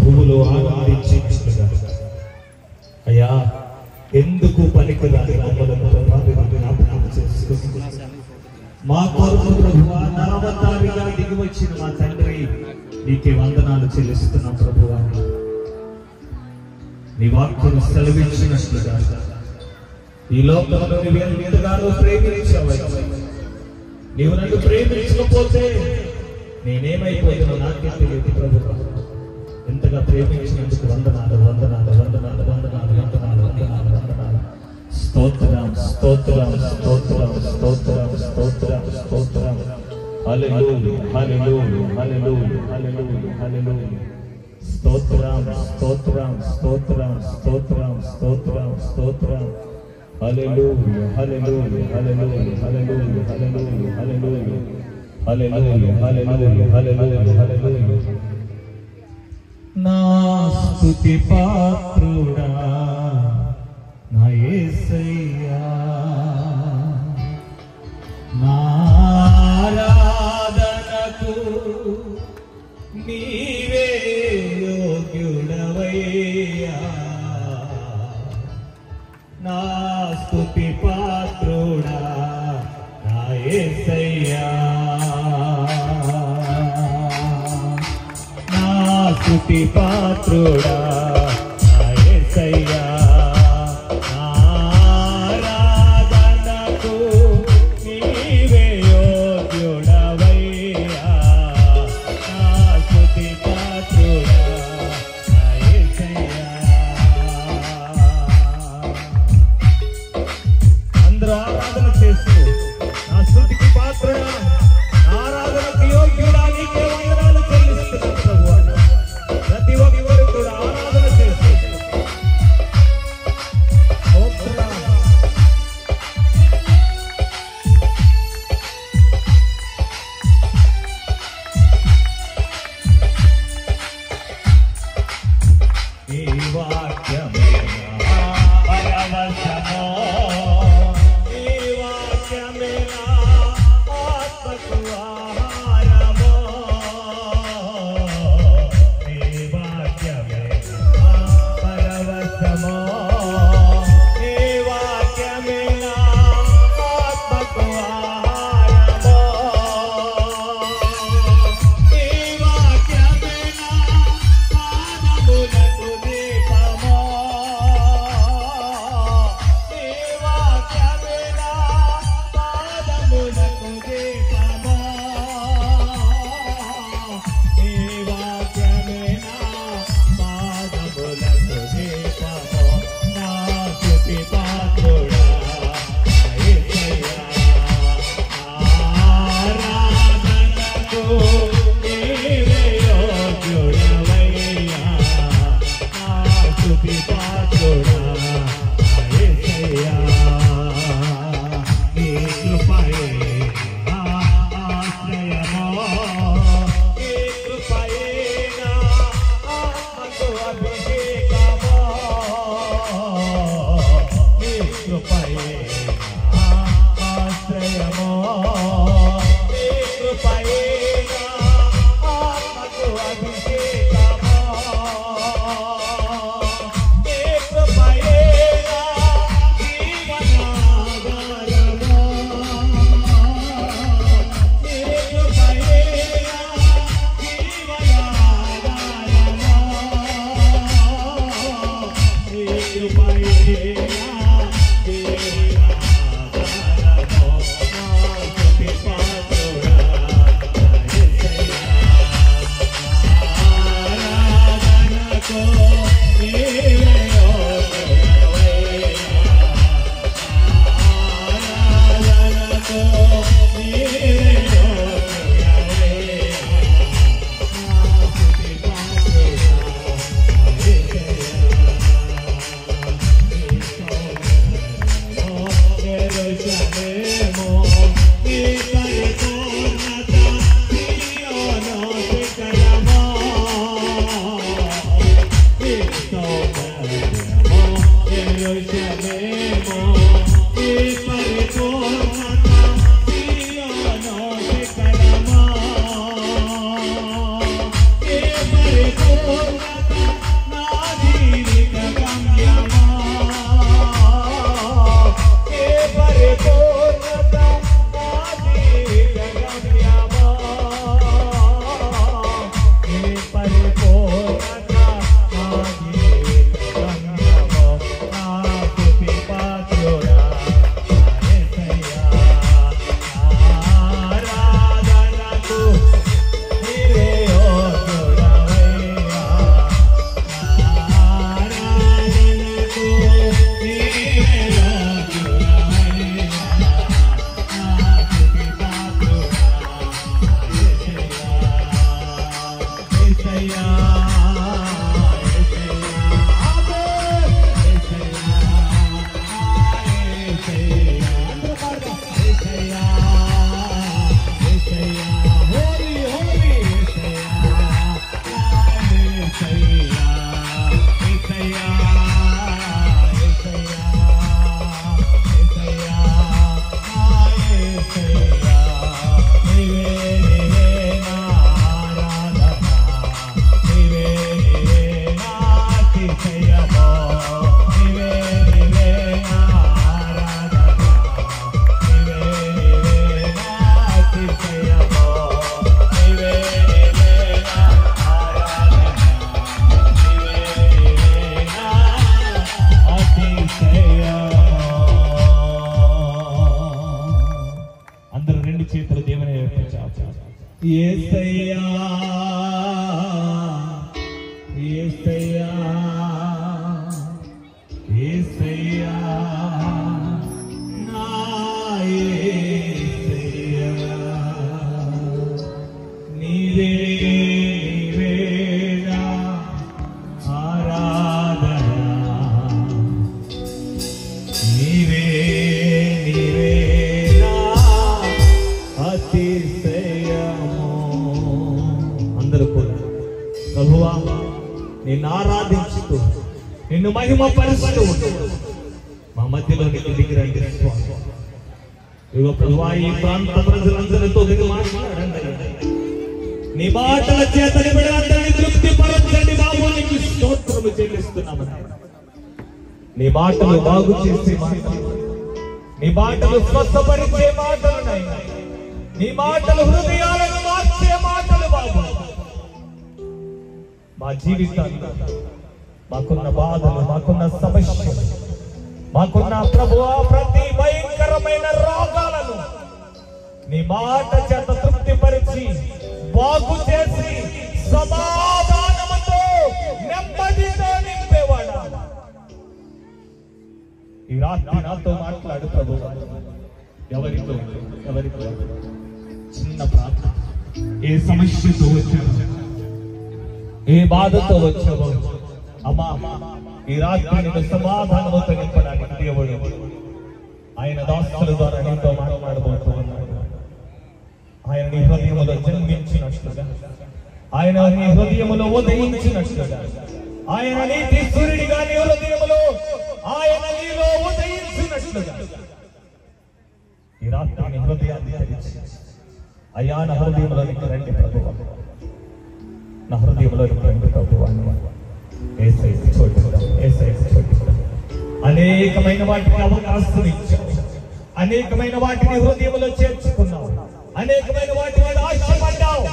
ప్రభువులో ఆనందించుగా. అయ్యా, ఎందుకు పనికిరాని మమ్మలను జ్ఞాపకం చేసుకుని మా కొరకు ప్రభువా నరవతారిగా దిగి వచ్చిన మా తండ్రి, నీకే వందనాలు చెల్లిస్తున్నాం ప్రభువా. నీ వాక్యం సెలవించినట్లుగా ఈ లోకంలో ఎంతగానో ప్రేమించావు. నీవు నన్ను ప్రేమించకపోతే నేనేమైపోయానో నాకే తెలియదు ప్రభువా. ఎంతగా ప్రేమించినందుకు వందనాలు వందనాలు వందనాలు వందనాలు వందనాలు వందనాలు వందనాలు. స్తోత్రం స్తోత్రం స్తోత్రం స్తోత్రం స్తోత్రం స్తోత్రం. హల్లెలూయా హల్లెలూయా హల్లెలూయా హల్లెలూయా హల్లెలూయా. స్తోత్రం స్తోత్రం స్తోత్రం స్తోత్రం స్తోత్రం స్తోత్రం. హల్లెలూయా హల్లెలూయా హల్లెలూయా హల్లెలూయా హల్లెలూయా హల్లెలూయా హల్లెలూయా హల్లెలూయా హల్లెలూయా హల్లెలూయా. నా స్తుతి పాత్రుడా నా యేసయ్యా, నా ఆరాధనకు నీవే యోగ్యుడవయ్యా. నా స్తుతి పాత్రుడా నా యేసయ్యా, నా స్తుతి పాత్రుడా నా యేసయ్యా, నా ఆరాధనకు నీవే యోగ్యుడవయ్యా. నా స్తుతి పాత్రుడా నా యేసయ్యా. అందరూ ఆరాధన చేస్తూ నా స్తుతికి పాత్రుడా, ఆరాధనకు యోగ్యుడా, నీకే వందనాలు చెల్లిస్తున్నాం ప్రభువా. ప్రతి ఒక్కరు కూడా ఆరాధన యేసయ్యా యేసయ్యా యేసయ్యా నా యేసయ్యా నీవే నీవేనా ఆరాధన నీవే నీవేనా అతిశయము. అందరూ కూడా ప్రభువా నిన్ను ఆరాధించుతూ నిన్ను మహిమ పరుస్తూ మా మధ్యలో నీకు దిగిరండి స్వామి. ఇదిగో ప్రభువా ఈ ప్రాంత ప్రజలందరితో మీరు మాట్లాడండి. నీ మాటల చేత నిబిడలందరినీ తృప్తి పరచండి బాబు. నీకు స్తోత్రము చెల్లిస్తున్నాము. నీ మాటలు బాగు చేసే మాటలు, నీ మాటలు స్వస్థపరిచే మాటలు, నీ మాటలు హృదయాలను మార్చే మాటలు బాబు. మా జీవితాల్లో మాకున్న బాధలు, మాకున్న సమస్యలు, మాకున్న ప్రభువా ప్రతి భయంకరమైన రోగాలను నీ మాట చేత తృప్తిపరిచి బాగు చేసి సమాధానముతో నెమ్మదితో నింపేవాడా. ఈ రాత్రి నాతో మాట్లాడు ప్రభువా. ఎవరితో చిన్న ప్రార్థన. ఏ సమస్యతో వచ్చావు, ఏ బాధతో వచ్చావు అమ్మా, ఈ రాత్రి నిన్ను సమాధానముతో నింపడానికి దేవుడు ఆయన దాసుల ద్వారా నీతో మాట్లాడబోతున్నాడు. ఆయన నీ హృదయములో జన్మించినట్లుగా, ఆయన నీ హృదయములో ఉదయించినట్లుగా, ఆయన నీతి సూర్యుడిగా నీ హృదయములో ఆయన నీలో ఉదయించినట్లుగా ఈ రాత్రి నీ హృదయాన్ని తెరిచి అయ్యా నా హృదయంలోనికి రండి ప్రభువా, నా హృదయంలోనికి రండి ప్రభువా. అనేకమైన వాటికి అవకాశం ఇచ్చావు, అనేకమైన వాటిని హృదయంలో చేర్చుకున్నావు, అనేకమైన వాటి మీద ఆశపడ్డావు.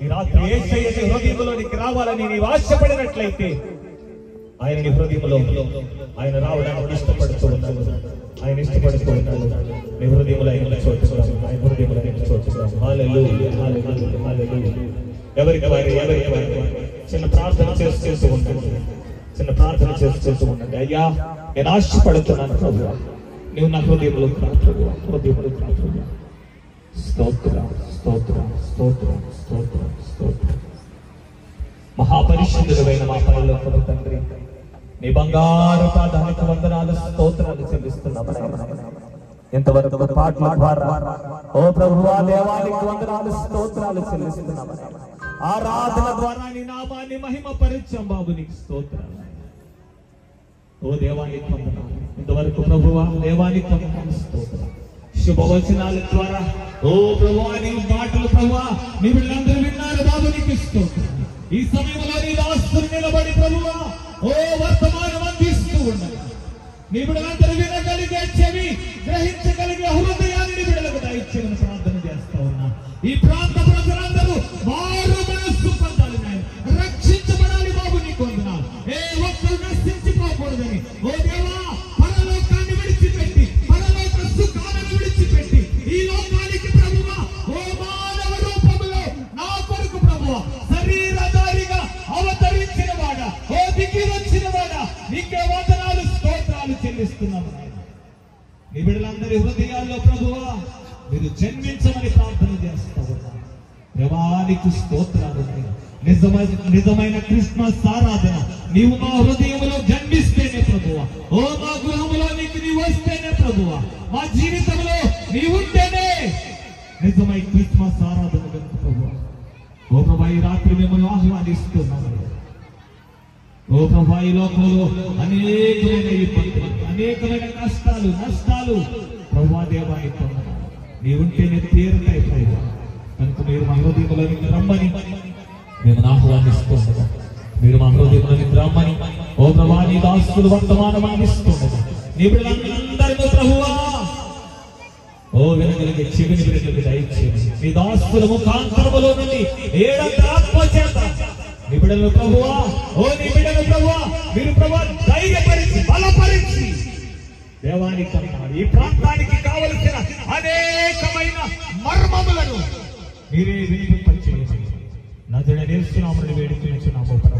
ఈ రాత్రి యేసయ్య నీ హృదయంలోనికి రావాలని నీవు ఆశపడినట్లయితే ఆయన నీ హృదయంలో ఆయన రావడానికి ఇష్టపడుతూ ఉన్నాడు. ఆయన ఇష్టపడుతూ ఉన్నాడు. నీ హృదయంలో ఆయన చోటుకున్నాము, ఆయన హృదయంలో ఆయన చోటుకున్నాము. హల్లెలూయా, హల్లెలూయా, హల్లెలూయా. ఎవరికి వారి చిన్న ప్రార్థన చేస్తూ ఉంటుంది, చిన్న ప్రార్థన చేస్తూ ఉండండి. అయ్యా నేను ఆశపడుతున్నాను ప్రభువా, నువ్వు నా హృదయంలో ప్రభువా, హృదయంలో ప్రభువా. స్తోత్రం, స్తోత్రం, స్తోత్రం, స్తోత్రం, స్తోత్రం. మహాపరిశుద్ధుడైన మా పరలోకపు తండ్రి, నీ బంగారు పాదాలకు వందనాలు, స్తోత్రాలు చెల్లిస్తున్నాము. ఎంతవరకు పాటల ద్వారా ఓ ప్రభువా దేవానికి వందనాలు, స్తోత్రాలు చెల్లిస్తున్నాము. ఆరాధన ద్వారా నీ నామాన్ని మహిమ పరిచయం బాబు, నీకు స్తోత్రాలు. ఓ దేవానికి వందనాలు. ఇంతవరకు ప్రభువా దేవానికి వందనాలు, స్తోత్రాలు. శుభవచనాల ద్వారా ఓ ప్రభువా నీ మాటలు ప్రభువా నీ వీళ్ళందరూ విన్నారు బాబు, నీకు స్తోత్రాలు. ఈ సమయంలో నీ దాసులు నిలబడి ప్రభువా ఓ వర్తమానం అందిస్తూ ఉన్నారు. నీ బిడ్డలందరూ వినగలిగే చెవి, గ్రహించగలిగే హృదయాన్ని నీ బిడ్డలకు దయచేయమని ప్రార్థన చేస్తా ఉన్నా. ఈ ప్రాంత ప్రజలందరూ మారు మనస్సు పొందాలి, రక్షించబడాలి బాబు, నీకు వందనాలు. ఏ ఒక్కరు నశించిపోకూడదని ఓ దేవా పరలోకాన్ని విడిచిపెట్టి, పరలోక సుఖాలను విడిచిపెట్టి ఈ లోకానికి ప్రభువా ఓ మానవ రూపంలో నా కొరకు ప్రభువా శరీరధారిగా అవతరించిన వాడా, ఓ దిగి వచ్చిన వాడా, నీకే వందనాలు, స్తోత్రాలు చెల్లిస్తున్నాము. నీ బిడ్డలందరి హృదయాల్లో ప్రభువా మీరు జన్మించమని ప్రార్థన చేస్తా ఉన్నాను. దేవానికి స్తోత్రాలు. నిజమైన క్రిస్మస్ ఆరాధన నీవు మా హృదయంలో జన్మిస్తేనే ప్రభువా, ఓ మా గృహంలో నీకు నీవు వస్తేనే ప్రభువా, మా జీవితంలో నీవుంటేనే నిజమైన క్రిస్మస్ ఆరాధన ప్రభువా. ఓ ప్రభా ఈ రాత్రి మిమ్మల్ని ఆహ్వానిస్తున్నాము. ఓ ప్రభా ఈ లోకంలో అనేకమైన ఇబ్బందులు, అనేకమైన కష్టాలు, నష్టాలు ప్రభువా దేవానికి వందనాలు. నీవుంటేనే తీరుతాయి ప్రభువా. కనుక మీరు మా హృదయంలోనికి రమ్మని మేము ఆహ్వానిస్తుండగా, మీరు మా హృదయంలోనికి రమ్మని ఓ ప్రభా నీ దాసులు వర్తమానం అందిస్తుండగా నీ బిడ్డలందరినీ ప్రభువా ఓ వినగలిగే చెవిని బిడ్డలకు దయచేయండి. నీ దాసుల ముఖాంతరములో నుండి ఏడంత ఆత్మ చేత నీ బిడ్డలు ప్రభువా ఓ నీ బిడ్డలు ప్రభువా మీరు ప్రభువా ధైర్యపరిచి బలపరిచి దేవానికి ఈ ప్రాంతానికి కావలసిన అనేకమైన మర్మములను మీరే వినిపింపచేయండి. నజరేయుని యేసు నామమున వేడుకొనుచున్నాము.